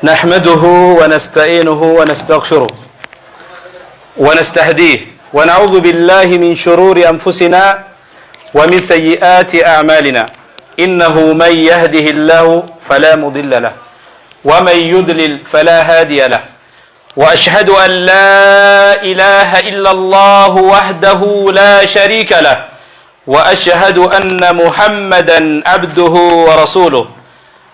نحمده ونستعينه ونستغفره ونستهديه ونعوذ بالله من شرور أنفسنا ومن سيئات أعمالنا إنه من يهده الله فلا مضل له ومن يضلل فلا هادي له وأشهد أن لا إله إلا الله وحده لا شريك له وأشهد أن محمدا عبده ورسوله.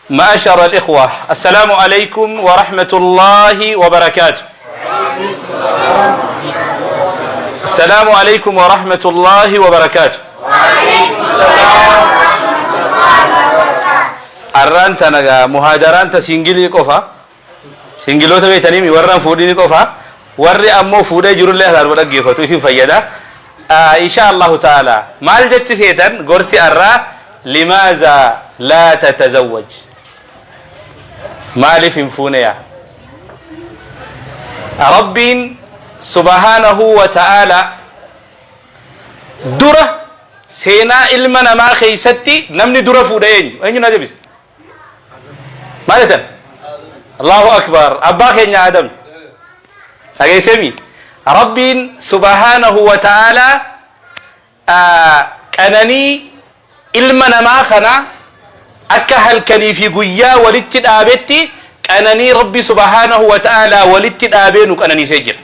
معاشر الإخوة، السلام عليكم ورحمة الله وبركاته. السلام عليكم ورحمة الله وبركاته. أرانتا نجا مهاجران تسينجلي كوفا سينجلو تبي تاني ورنا فوديني كوفا ورّي أمو فودي جرول الله هذا بدك جيفه تويسين فيدا إن شاء الله تعالى مال جت سيدان غرسي أرّا لماذا لا تتزوج مالي فينفونيا رب سبحانه وتعالى درة سينا علمنا ما خيستي نمني درة فودين أين نجيبس مالتن الله أكبر أباك يا آدم أجيسمي رب سبحانه وتعالى كأنني علمنا ما خنا أكهل كني في جويا ولدت أبتي كأنني ربي سبحانه وتعالى ولدت أبينو كأنني سجر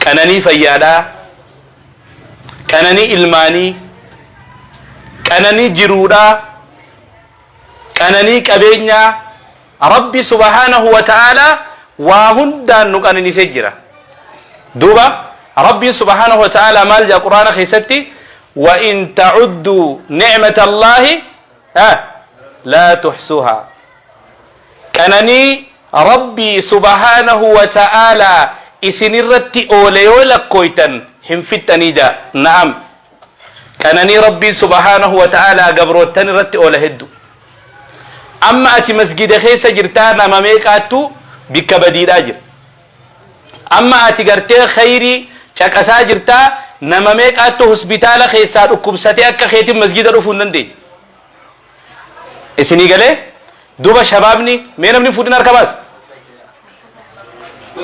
كأنني فيادا كأنني علماني كأنني جرودا كأنني كبينيا ربي سبحانه وتعالى وهندان نكأنني سجرا دوبا ربي سبحانه وتعالى مال جا قرآن خيستي وإن تعدوا نعمة الله لا تحسوها كأنني ربي سبحانه وتعالى إسنرتي أوليو لكويتن هم فتني جا نعم كأنني ربي سبحانه وتعالى قبروتن رتي أولهدو أما أتي مسجد خيس جرتانا مميكاتو بك بديد أجر أما أتي قرتي خيري شاكسا جرتا نمميكاتو هسبتالا خيسار أكبستي أكا خيتي مسجد رفوندن دي إسني قلي دوبا شبابني مين من فودنا ركباس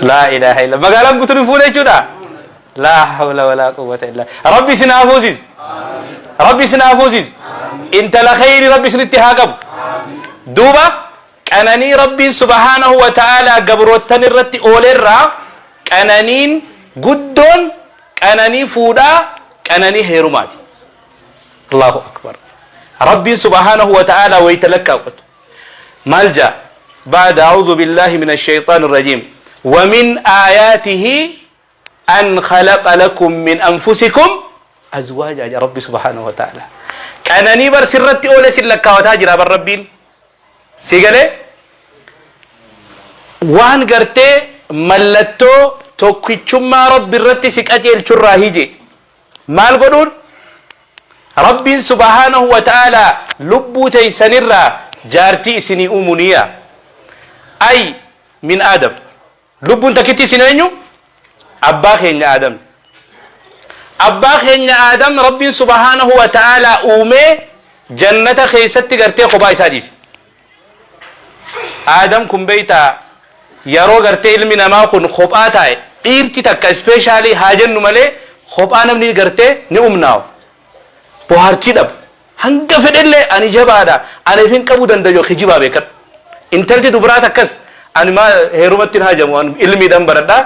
لا إله إلا مقالا قتل فونا جدا لا حول ولا قوة إلا ربي سنافوزيز ربي سنافوزيز انت لخير ربي سنتهاقب دوبا كأنني ربي سبحانه وتعالى قبروتن الرتي أوليرا كأننين قدون كأنني فودا كأنني هيروماتي الله أكبر ربي سبحانه وتعالى ويتلكى ملجأ بعد أعوذ بالله من الشيطان الرجيم ومن آياته أن خلق لكم من أنفسكم أزواجا يا ربي سبحانه وتعالى كأنني برسرتي أولي سلكا وتاجر بالربين سيقالي وان قرتي ملتو توكيشما ربي الرتي سكاتي الشراهيجي مال قدون ربي سبحانه وتعالى لبو تيسنرا جارتي سني أمونية أي من آدم لبو تكتي سنينيو أباخين يا آدم أباخين يا آدم ربي سبحانه وتعالى أومي جنة خيستي قرتي خباي ساديس آدم كن بيتا يرو قرتي علمنا ما كن خبآتا إيرتي تكا سبيشالي هاجن نمالي خبآنا مني قرتي نؤمناو بوهارتي دب هنگا فدلي أني جبادا أنا فين كبو دندجو خجيبا بيكت انتلتي دبرات كس أنا ما هيرومتين هاجموان علمي دم بردا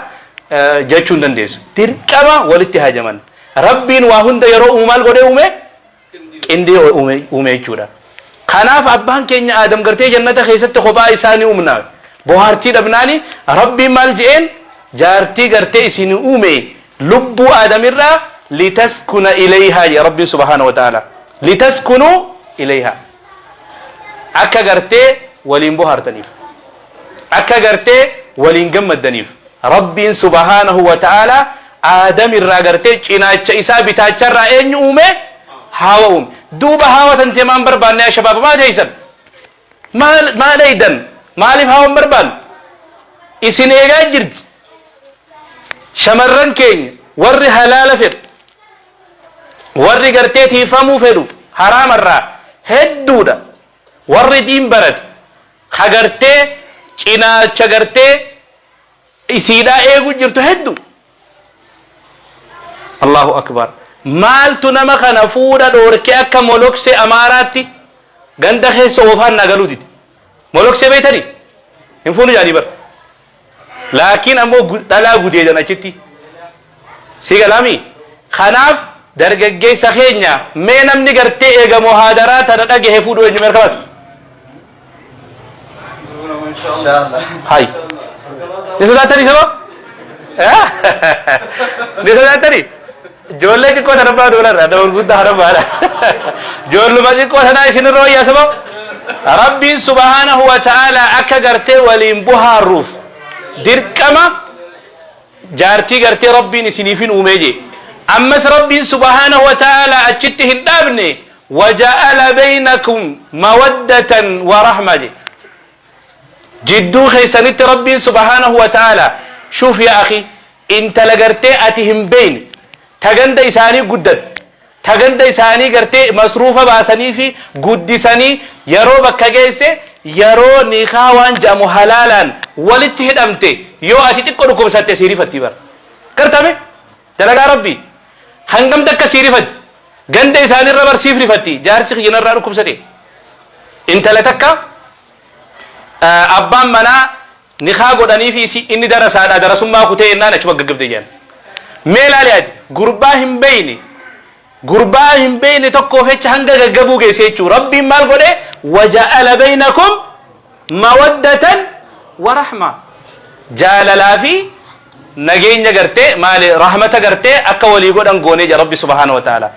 جاچون دنديس تركما ولتي هاجمان ربين واهند يرو أمال قده أمي إندي أمي چودا خناف أبان كينيا آدم قرتي جنة خيست خبا إساني أمنا بوهارتي دبناني ربي مال جئن جارتي قرتي إساني أمي لبو آدم الرا لتسكن إليها يا ربي سبحانه وتعالى لتسكنوا إليها أكا قرتي ولين بوهارتنيف أكا قرتي ولين قمدنيف ربي سبحانه وتعالى آدم الرا قرتي چيناچ إسا بتاچ الرا إن أمي هاوهم دوبا هاوة انتمان بربان يا شباب ما جيسن ما ليدن ما لف هاوهم بربان إسن إيغا جرج شمرن كين ور حلال فر ور قرتي تيفامو فدو حرام الرا هدودا ور دين برد خغرتي cinaacha gartee isiidhaa eeguu jirtu hedduu. Allahu akbar. Maaltu nama kana fuudha dhoorkee akka moloksee amaaraatti ganda keessa oofaan nagaluuti. Moloksee beeytanii hin fuunu jaanii bara. Laakiin ammoo dhalaa gudeedan achitti. Si galaami. Kanaaf dargaggeessa keenya mee namni gartee eegamoo haadaraa tana dhagahe fuudhu eenyu merkabas. Hai. Ni sodaatanii saba? Ni sodaatanii? Ijoollee xiqqoo tana baatu bararra dawul guddaa hana baadha. Ijoolluma xiqqoo tanaa isinirra wayyaa saba? Rabbiin subhaanahu wa ta'aalaa akka gartee waliin buhaarruuf dirqama jaartii gartee rabbiin isiniifin uumee jee. Ammas rabbiin subhaanahu wa ta'aalaa achitti hin dhaabne waja'ala baynakum mawaddatan wa rahma jee. Jidduu keessanitti rabbiin subhaanahu wa ta'aalaa shuuf yaa akhi intala gartee ati hin beeyne taganda isaanii guddat taganda isaanii gartee masruufa baasanii fi guddisanii yeroo bakka geesse yeroo nikaa waan jedhamu halaalaan walitti hidhamte yoo ati xiqqoo dhukkubsatte siirifatti bara gartame dalagaa rabbii hangamta akka siirifatti ganda isaaniirra barsiif rifatti jaarsi kiyyinarraa dhukkubsate intala takka abbaan manaa nikaa godhanii fi inni darasaadha darasummaa kutee innaan achuma gaggabde jedhan mee laali ati gurbaa hin beeyne tokkoo fecha hanga gaggabuu geesse jechuu rabbiin maal godhe waja'ala baynakum mawaddatan wa rahma jaalalaa fi nageenya gartee maali rahmata gartee akka walii godhan goonee jira rabbi subhaanahu wa ta'ala.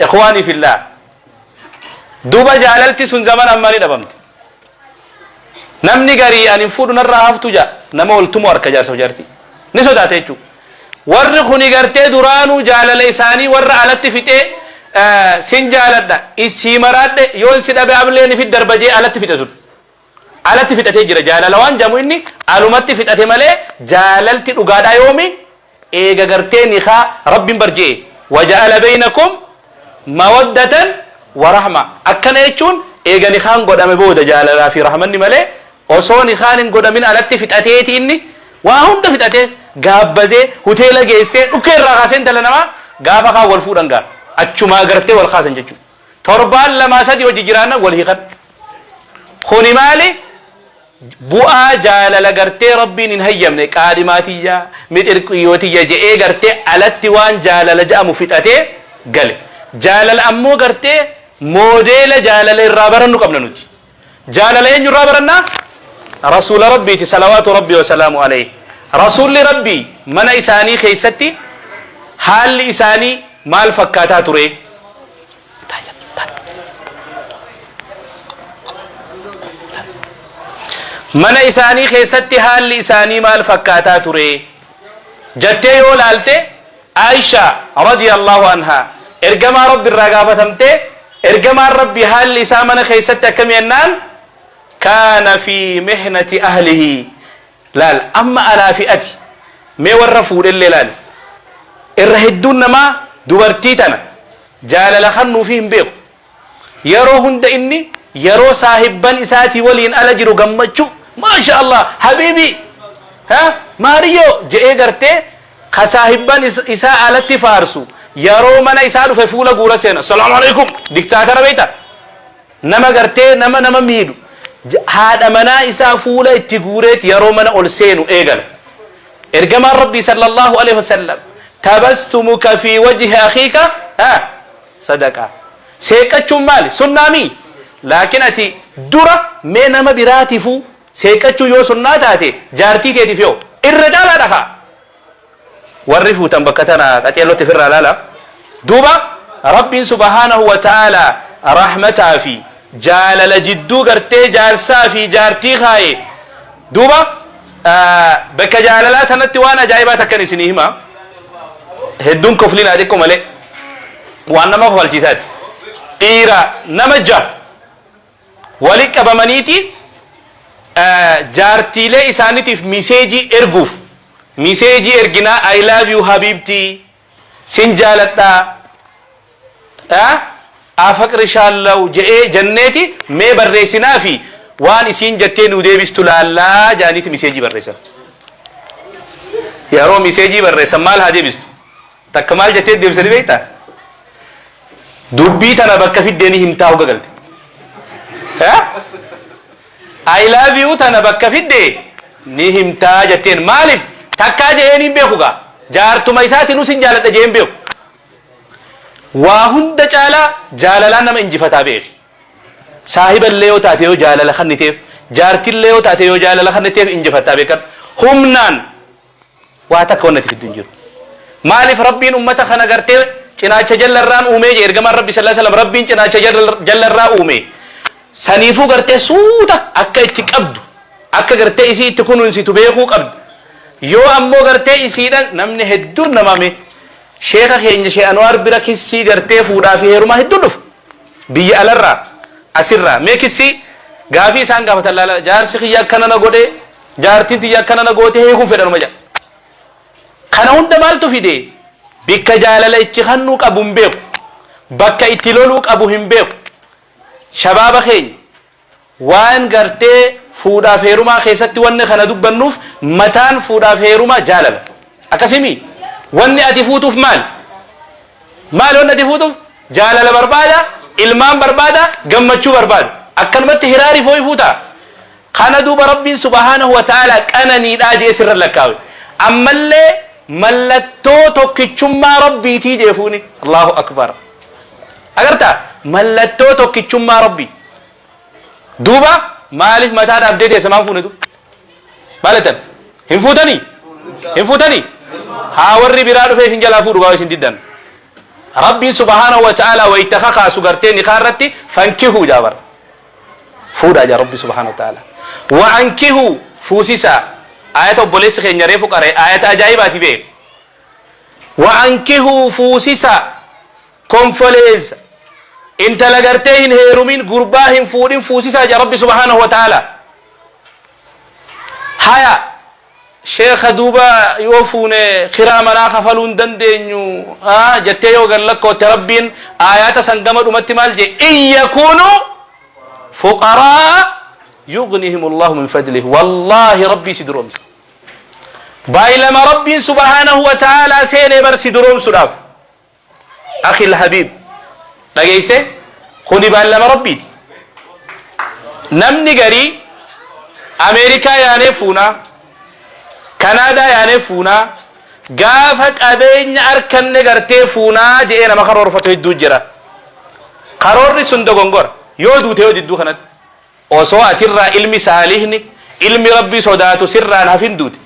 Ikhwaanii fillah duuba jaalalti sun zaman ammaa ni dhabamte. Namni garii ani fuudhu narraa haftu jaa nama oltumoo harka jaarsa jaartii ni sodaate jechuudha. Warri kuni gartee duraanuu jaalala isaanii warra alatti fixee sin jaaladha isii maraadhe yoon si dhabe ableen fi darbajee alatti fixe sun alatti fixatee jira jaalala waan jamu inni alumatti fixate malee jaalalti dhugaadhaa yoomi eega gartee nikaa rabbiin barjee waja'ala baynakum mawaddatan wa rahma akkana jechuun eega nikaan godhame booda jaalalaa fi rahmanni malee osoo nikaan hin godhamin alatti fixateeti inni waa hunda fixatee gaabbazee hoteela geessee dhukkee irraa kaasee intala namaa gaafa kaan wal fuudhan gaa achumaa gartee wal kaasan jechuudha. Torbaan lamaa sadii hojii jiraanna wal hiikan. Kuni maali? Bu'aa jaalala gartee rabbiin hin hayyamne qaadhimaatiyyaa mixirqiyyootiyya je'ee gartee alatti waan jaalala ja'amu fixatee gale. Jaalala ammoo gartee moodeela jaalala irraa barannu qabna nuti. Jaalala eenyu irraa barannaa? Rasuula rabbiiti salawaatu rabbii wa salaamu alayhi. Rasuulli rabbii mana isaanii keessatti haalli isaanii maal fakkaataa ture? Mana isaanii keessatti haalli isaanii maal fakkaataa ture? Jettee yoo laalte Aisha radiyallahu anha ergamaa rabbi irraa gaafatamte ergamaan rabbi haalli isaa mana keessatti akkamii jennaan kaana fi mihnati ahlihi laal amma anaa fi ati mee warra fuudhellee laal irra hedduun namaa dubartii tana jaalala kannuu fi hin beeku yeroo hunda inni yeroo saahibban isaatii waliin ala jiru gammachuu maasha Allah habiibi maariyo je'ee gartee ka saahibban isaa alatti faarsu yeroo mana isaa dhufe fuula guura seena assalaamu alaikum diktaatara beeyta nama gartee nama miidhu haadha manaa isaa fuula itti guureet yeroo mana ol seenu eegala ergamaan rabbii sallallahu alaihi wasallam tabassumuka fi wajhi akhiika sadaqa seeqachuun maali sunnaami laakiin ati dura mee nama biraatiifuu seeqachuu yoo sunnaa taate jaartii keetiif yoo irra caalaa dhaqa warri fuutan bakka tana qaceellotti firraa laala duuba rabbiin subhaanahu wa ta'ala rahmataa fi jaalala jidduu gartee jaarsaa fi jaartii kaaye duuba bakka jaalalaa tanatti waan ajaa'ibaa takkan isinii hima hedduun koflinaa xiqqoo malee waan nama kofalchiisaati dhiira nama wali qabamaniiti jaartiilee isaaniitiif miseejii erguuf miseejii erginaa I love you habibtii sin jaaladhaa afaqrishallahu je'ee janneeti mee barreessinaa fi وان اسين جتين وديبس تلالا جانيت مسيجي برسل يا رو مسيجي برسل مال هادي بس تكمال جتين ديبس لي بيتا دبي تنا بك في الدني همتاو قلت ها I love you تنا بك في الدني ni himta jatten malif takka jeeni beeku ga jaartuma isaati nu sin jaaladha jeen beeku waa hunda caala jaalalaan nama injifataa beeki saahiballee yoo taate yoo jaalala kanniteef jaartillee yoo taate yoo jaalala kanniteef injifataa beekan humnaan waa takka wannati fidduu jiru maalif rabbiin ummata kana gartee cinaacha jallarraan uumee je ergamaan rabbi sallallahu alaihi wasallam rabbiin cinaacha jallarraa uumee saniifuu gartee suuta akka itti qabdu akka gartee isii itti kunuunsitu beekuu qabdu yoo ammoo gartee isiidhan namni hedduun namame sheeka keenya shee Anwaar bira kissii gartee fuudhaa fi heerumaa hedduu dhufu biyya alarraa asirraa mee kissii gaafii isaan gaafatan laala jaarsi kiyya akkana na godhe jaartiin tiyya akkana na goote heekuun fedhanuma jedha kana hunda maaltu fide bikka jaalala itti hannuu qabu hin beeku bakka itti loluu qabu hin beeku shabaaba keenya waan gartee fuudhaaf heerumaa keessatti wanni kana dubbannuuf mataan fuudhaaf heerumaa jaalala akkasimi wanni ati fuutuuf maal wanni ati fuutuuf jaalala barbaada ilmaan barbaada gammachuu barbaada akkanumatti hiraari fooyi fuuta kana duuba rabbiin subhaanahu wa ta'ala qananiidhaa jee sirra lakkaawe ammallee mallattoo tokkichummaa rabbiitii jeefuuni Allahu akbar agarta mallattoo tokkichummaa rabbii duuba maalif mataa dhaabdee deessamaan fuunetu maalatan hin fuutanii haa warri biraa dhufee isin jalaa fuudhu gaa isin diddan rabbiin subhaanahu wa ta'ala wayta kakaasu gartee nikaa irratti fankihuu jaabar fuudhaa jaa rabbi subhaanahu wa ta'ala wa ankihuu fuusisaa ayata obboleessi keenya reefu qaree ayata ajaa'ibaati beek wa ankihuu fuusisaa konfoleessa intala gartee hin heerumin gurbaa hin fuudhin fuusisaa jaa rabbi subhaanahu wa ta'ala haya sheekha duuba yoo fuune kiraa manaa kafaluu hin dandeenyu jettee yoo gallakkootte rabbiin ayata san gama dhumatti maal jee in yakuunuu fuqaraa yughnihim allahu min fadlihi wallahi rabbii si duroomsa baay'ilama rabbiin subhaanahu wa ta'ala seenee bar si duroomsuudhaaf akhi alhabiib dhageeyse kuni baay'ilama rabbiiti namni garii ameerikaa yaanee fuunaa kanaadaa yaanee fuunaa gaafa qabeenya arkanne gartee fuunaa je'ee nama karoorfatu hedduu jira karoorri sun dogongora yoo duute yoo didduu kanatti osoo atirraa ilmi saalihni ilmi rabbii sodaatu sirraan hafin duute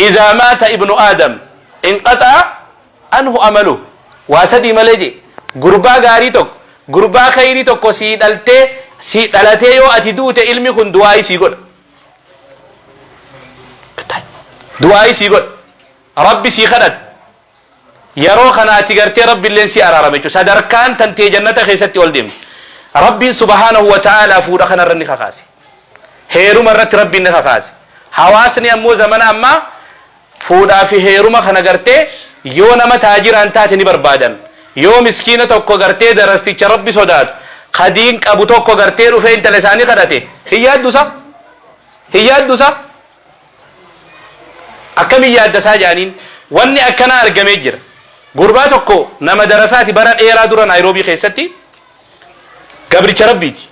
izaa maata ibnu aadam inqaxaa anhu amalu waa sadii malee je gurbaa gaarii tokko gurbaa khayrii tokko sii dhalatee yoo ati duute ilmi kun du'aayii sii godha du'aayii sii godha rabbi sii kadhata yeroo kana ati gartee rabbi illeen sii araarame jechuudha sadarkaan tantee jannata keessatti ol deemti rabbiin subhaanahu wa ta'ala fuudha kanarra ni kakaase heeruma irratti rabbiin ni kakaase hawaasni ammoo zamana ammaa fuudhaa fi heeruma kana gartee yoo nama taajiraan taate ni barbaadan yoo miskiina tokko gartee darasticha rabbi sodaatu kadiin qabu tokko gartee dhufee intala isaanii kadhate hin yaaddusa akkamiin yaaddasaa jaaniin wanni akkana argamee jira gurbaa tokko nama darasaati bara dheeraa dura naayiroobii keessatti gabricha rabbiiti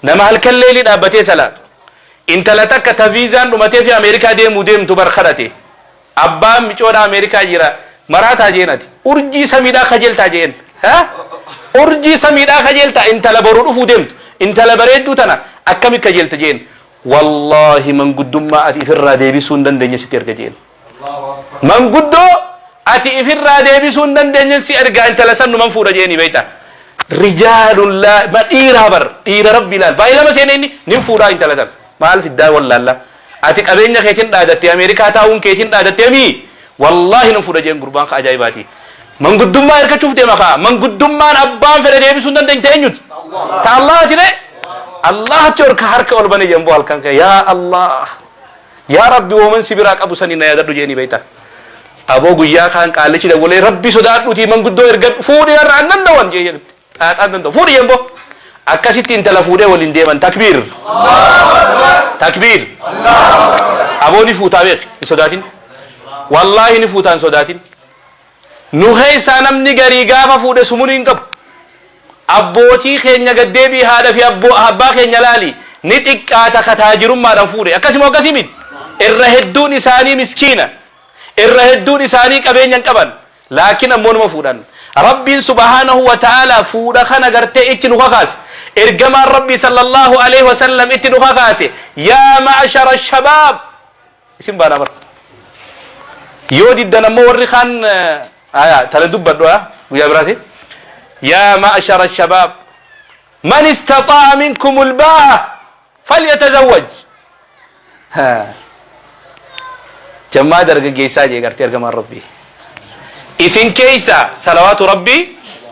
nama halkan leelii dhaabbatee salaatu intala takka taviizaan dhumatee fi ameerikaa deemtu bar kadhate abbaan micoodha ameerikaa jira maraataa jeenati urjii samiidhaa kajeeltaa jeen urjii samiidhaa kajeeltaa intala boruu dhufuu deemtu intala bareedduu tana akkami kajeelta jeen wallahi manguddummaa ati ifirraa deebisuu hin dandeenye sitti erga jeen manguddoo ati ifirraa deebisuu hin dandeenye si ergaa intala san numan fuudha jeeni beeyta rijaalun laa dhiiraa bar dhiira rabbi ilaal baay'ee lama seene inni nin fuudhaa intala tan maal fiddaa wallaalla ati qabeenya keetiin dhaadattee ameerikaa taa'uun keetiin dhaadattee mii wallahi nan fuudha jeen gurbaan ka ajaa'ibaati manguddummaa ergachuuf deema kaa manguddummaan abbaan fedhe deebisuu hin dandeenye eenyuti ta allahati de allahatti orka harka ol bane jembo halkan ka yaa allah yaa rabbi wooman sibiraa qabu sanii na yaadadhu jeeni beeyta aboo guyyaa kaan qaalichi dagolee rabbi sodaadhuutii manguddoo erga fuudhi irraa nan dawan jee xaaxaan danda'u fuudhi jembo أكاسيت إنت لفودة ولين ديما تكبير تكبير أبوني فوتا بيك سوداتين والله نفوتان سوداتين نهي سانم نجاري غافا فودة سمونين كب أبوتي خينيا قدبي هذا في أبا خينيا لالي نتك آتا كتاجرون ما دفودة أكاسي مو أكاسي مين الرهدون إساني مسكينة الرهدون إساني كبين ينكبن لكن أمون مفودان ربي سبحانه وتعالى فودا خنا غرتي اتنو خاص ارجما ربي صلى الله عليه وسلم اتنو خاص يا معشر الشباب اسم بارابر يودي دنا موري خان تلدب بدوا ويا براتي يا معشر الشباب من استطاع منكم الباء فليتزوج ها جماعة درجة جيسا جي غرتي ارجما ربي إذن كيسا صلوات ربي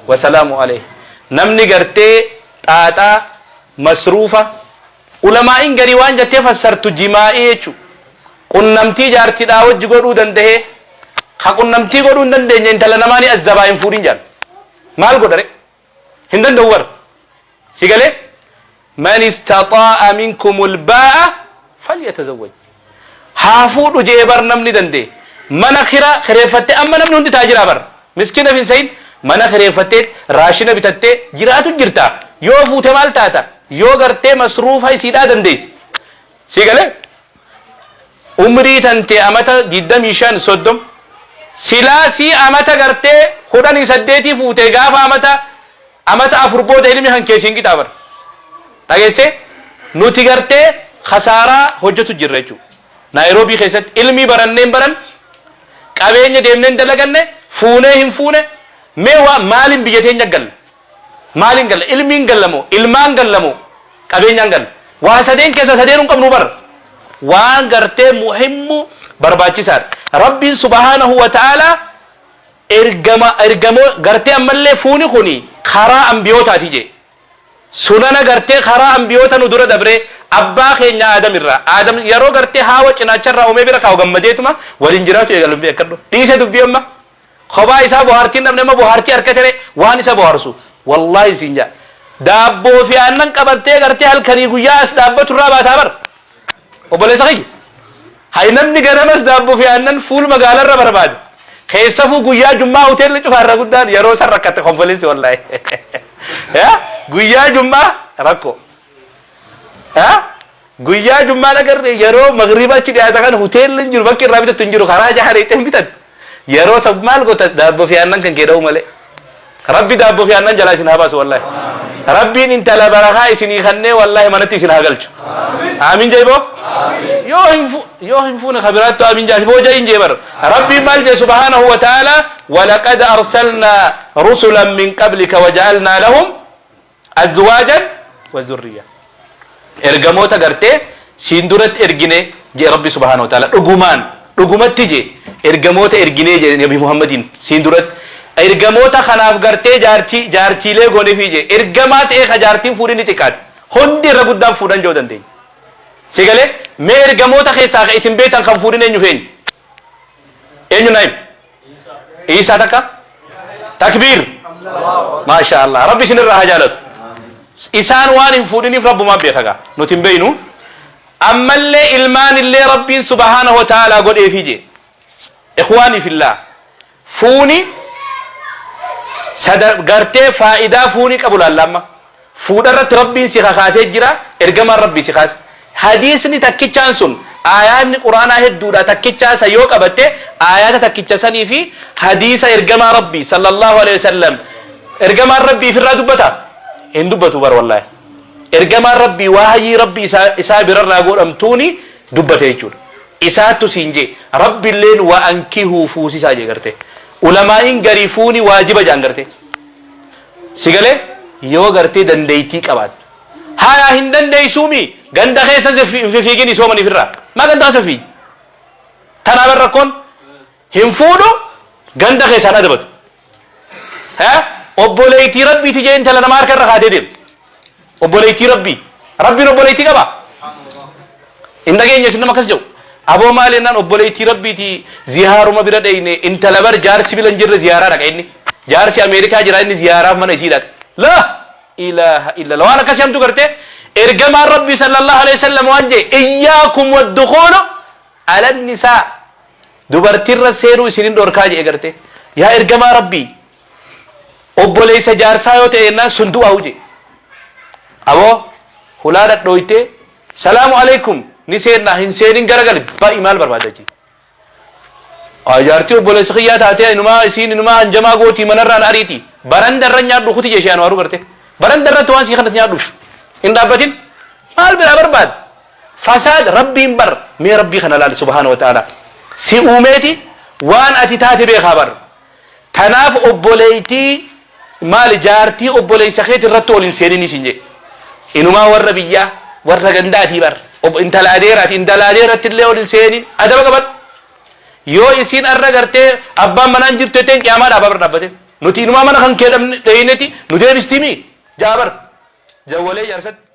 وسلام عليه نمني قرتي تاتا مصروفة علماء إن قريوان جاتي فسرت جمائي قل نمتي جارتي داوج قرو دنده قل نمتي قرو دنده انتلا نماني الزبائن فورين جان مال قدر هندن دور سيقالي من استطاع منكم الباء فليتزوج حافود جيبر نمني دنده mana khireeffatte amma namni hundi taajira bar miskina bin sayin mana khireeffatte raashina bitatte jiraatu jirta yoo fuute maal taata yoo gartee masruufa isiidhaa dandeessi si gale umrii tante amata 25 soddom silaasii amata gartee 18 fuute gaafa amata 4 booda ilmi hankeesiin qixaa bar dhageesse nuti gartee khasaaraa hojjetu jirra jechuudha naayiroobii keessatti ilmi baranneen baran qabeenya deemneen dalaganne fuune hin fuune meewa maalin biyyateen jaggal maalin gal ilmiin gallamo ilmaan gallamo qabeenyaan gal waa sadeen keessa sadeenun qabnu bar waan gartee muhimmu barbaachisaad rabbiin subhaanahu wa ta'ala ergamo gartee ammallee fuuni kuni karaa ambiyootaati je sunana gartee karaa ambiyoota nu dura dabre abbaa keenya Adam irraa Adam yeroo gartee haawa cinaacharraa uumee bira kaa'u gammadeetuma waliin jiraatu eegalu beekadhu dhiise dubbii amma kophaa isaa bohaartiin namni amma bohaartii harkatee waan isa bohaarsu wallahi sinja daabboo fi aannan qabattee gartee halkanii guyyaa as dhaabbatu irraa baataa bar obboleessa kiyya hay namni ganamas daabboo fi aannan fuul magaalarra barbaade keessafuu guyyaa jummaa hoteelli cufaarra guddaan yeroo san rakkatte konfoliinsi wallahi guyyaa jummaa rakko guyyaa jummaa agarre yeroo magriba ci dhiyaata kan hoteelli jiru bakki irraa bitatu hin jiru karaa jahareetti bitat yeroo sab maal goota daabboo fi aannan kan keeda'u malee rabbi daabboo fi aannan jalaa isin haa baasu wallahi rabbiin intala barakaa isinii kannee wallahi manatti isin haa galchu aamin jeeboo yoo hin fuune kabiraattu aamin jaati boo jahin jeebar rabbiin maal jee subhaanahu wa ta'ala walaqad arsalnaa rusulan min qablika waja'alnaa lahum azwaajan wa zurriya ergamoota gartee siin duratti ergine jee rabbi subhaanahu wa ta'ala dhugumatti je ergamoota ergine je nabi muhammadin siin duratti ergamoota kanaaf gartee jaartiilee gooneefi je ergamaa ta'ee ka jaartiin fuudhin xiqqaati hundi irra guddaan fuudhan joo dandeenya sigalee mee ergamoota keessaa ka isin beetan kan fuudhin eenyu naim Isaa takka takbiir maasha Allah rabbi isin irraa haa jaalatu isaan waan hin fuudhiniif rabbumaan beekaga nuti hin beeynu ammallee ilmaan illee rabbiin subhaanahu wa ta'ala godheefi je ikhwaanii fillah fuuni gartee faayidaa fuuni qabu laallamma fuudharratti rabbiin si kakaasee jira ergamaan rabbii si kaase hadiisni takkichaan sun ayaatni quraanaa hedduudha takkichaasa yoo qabatte ayaata takkicha sanii fi hadiisa ergamaa rabbii sallallahu alaihi wasallam ergamaan rabbii firraa dubbata hin dubbatu bar wallahi ergamaan rabbii waahayii rabbii isaa birarraa godhamtuuni dubbate jechuudha isaattu siin jee rabbiilleen wa ankihuu fuusisaa jee garte ulamaa'in garii fuuni waajiba jaan garte sigale yoo gartee dandeeytii qabaat haa hin dandeeysuumi ganda keessa fiigin isoomani firraa maa ganda keessa fiigi tanaa bar rakkoon hin fuudhu ganda keessaan adabatu obboleeytii rabbiiti jee intala namaa harka irra kaatee deemte obboleeytii rabbiin obboleeytii qaba hin dhageenya isin nama akkas jedhu aboo maal jennaan obboleeytii rabbiiti ziyaaruma bira dheyne intala bar jaarsi bila hin jirre ziyaaraa dhaqa inni jaarsi ameerikaa jira inni ziyaaraaf mana isii dhaqa la إله إلا الله. وأنا كسيم تقرته إرجما ربي صلى الله عليه وسلم وانجي إياكم والدخول على النساء دبرتير سيرو سنين دوركاجي إقرته يا إرجما ربي أبو ليس جارسا يوتي إنا سندو أوجي أبو خلادة دويته سلام عليكم نسيرنا هنسيرين غرغل با إيمال بربادجي أجارتي أبو ليس خيات هاتي إنما إسين إنما أنجما قوتي منران أريتي برندر رنيار دخوتي جيشان وارو برته برندر توان سيخانت نيار دوش إن دابتين مال برباد فساد ربي بر مي ربي خنا الله سبحانه وتعالى سي أمتي وان أتي تاتي بخبر تناف أبوليتي مال جارتي أبوليس خيت الرتول إنسيني نسينجي إنما ور بيا ور غنداتي بر انت الاديرات اللي ول إنسيني أدب قبل يو إسين أرى غرتي أبا منان جرتي تين كيامات أبا برنابته نتي إنما من خن كيدم دينتي ندير استيمي جابر جوالي جرست